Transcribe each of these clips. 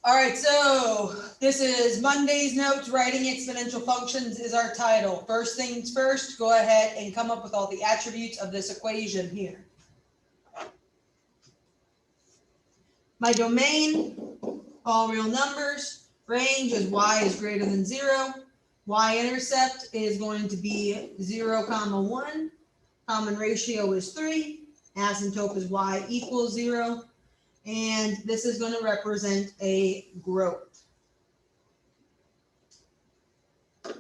All right, so this is Monday's notes. Writing exponential functions is our title. First things first, go ahead and come up with all the attributes of this equation here. My domain, all real numbers. Range is y is greater than 0. Y-intercept is going to be 0, 1. Common ratio is 3. Asymptote is y equals 0. And this is going to represent a growth. All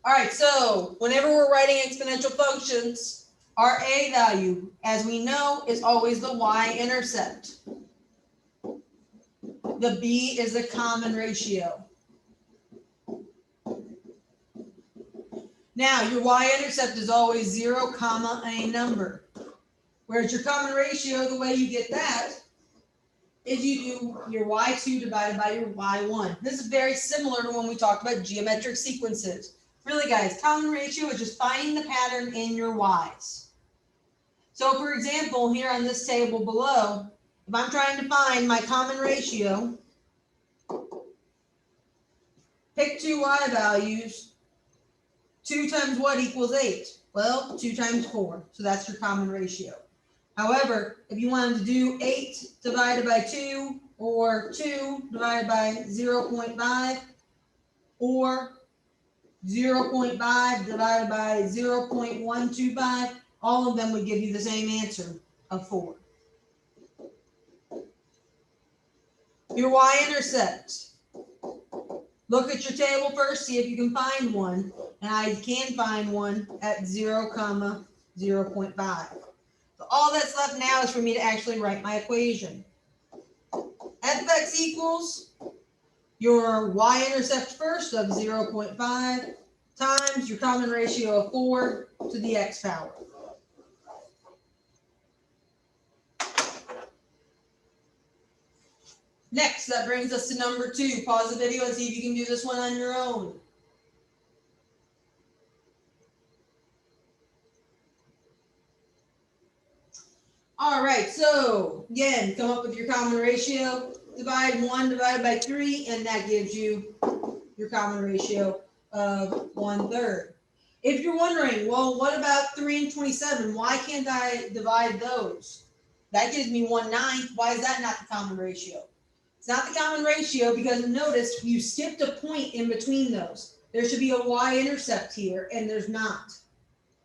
right, so whenever we're writing exponential functions, our a value, as we know, is always the y-intercept. The b is the common ratio. Now, your y-intercept is always 0, a number. Whereas your common ratio, the way you get that is you do your y2 divided by your y1. This is very similar to when we talked about geometric sequences. Really, guys, common ratio is just finding the pattern in your y's. So, for example, here on this table below, if I'm trying to find my common ratio, pick two y values. 2 times what equals 8? Well, 2 times 4. So that's your common ratio. However, if you wanted to do 8 divided by 2, or 2 divided by 0.5, or 0.5 divided by 0.125, all of them would give you the same answer of 4. Your y-intercept. Look at your table first, see if you can find one. And I can find one at 0, 0.5. So all that's left now is for me to actually write my equation. F of x equals your y-intercept first of 0.5 times your common ratio of 4 to the x power. Next, that brings us to number 2. Pause the video and see if you can do this one on your own. All right, so again, come up with your common ratio. Divide 1 divided by 3, and that gives you your common ratio of 1/3. If you're wondering, well, what about 3 and 27? Why can't I divide those? That gives me 1/9. Why is that not the common ratio? It's not the common ratio because notice you skipped a point in between those. There should be a y-intercept here, and there's not.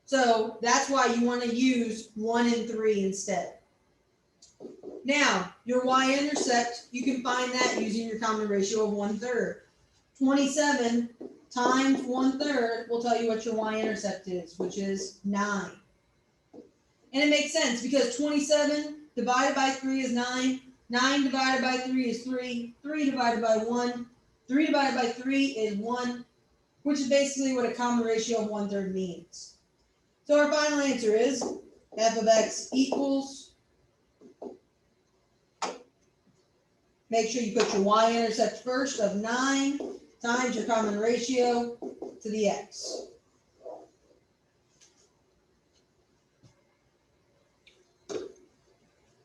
So that's why you want to use 1 and 3 instead. Now, your y-intercept, you can find that using your common ratio of 1/3. 27 times 1/3 will tell you what your y-intercept is, which is 9. And it makes sense because 27 divided by 3 is 9. 9 divided by 3 is 3. 3 divided by 1. 3 divided by 3 is 1, which is basically what a common ratio of 1/3 means. So our final answer is f of x equals, make sure you put your y-intercept first of 9 times your common ratio to the x.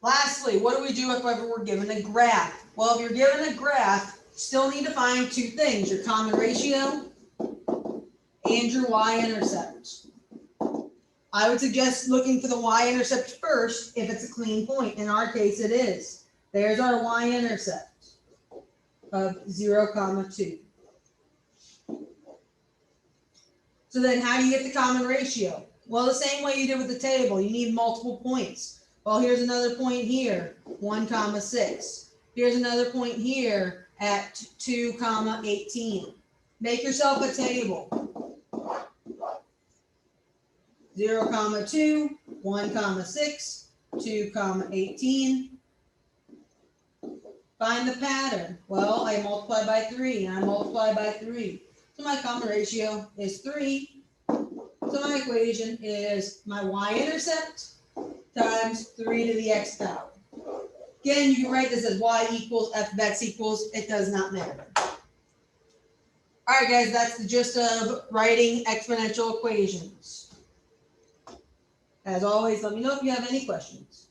Lastly, what do we do if ever we're given a graph? Well, if you're given a graph, you still need to find two things, your common ratio and your y-intercept. I would suggest looking for the y-intercept first if it's a clean point. In our case, it is. There's our y-intercept of 0, 2. So then how do you get the common ratio? Well, the same way you did with the table. You need multiple points. Well, here's another point here, 1, 6. Here's another point here at 2, 18. Make yourself a table. 0, 2, 1, 6, 2, 18. Find the pattern. Well, I multiply by 3, and I multiply by 3. So my common ratio is 3. So my equation is my y-intercept times 3 to the x power. Again, you can write this as y equals f of x equals, it does not matter. All right, guys, that's the gist of writing exponential equations. As always, let me know if you have any questions.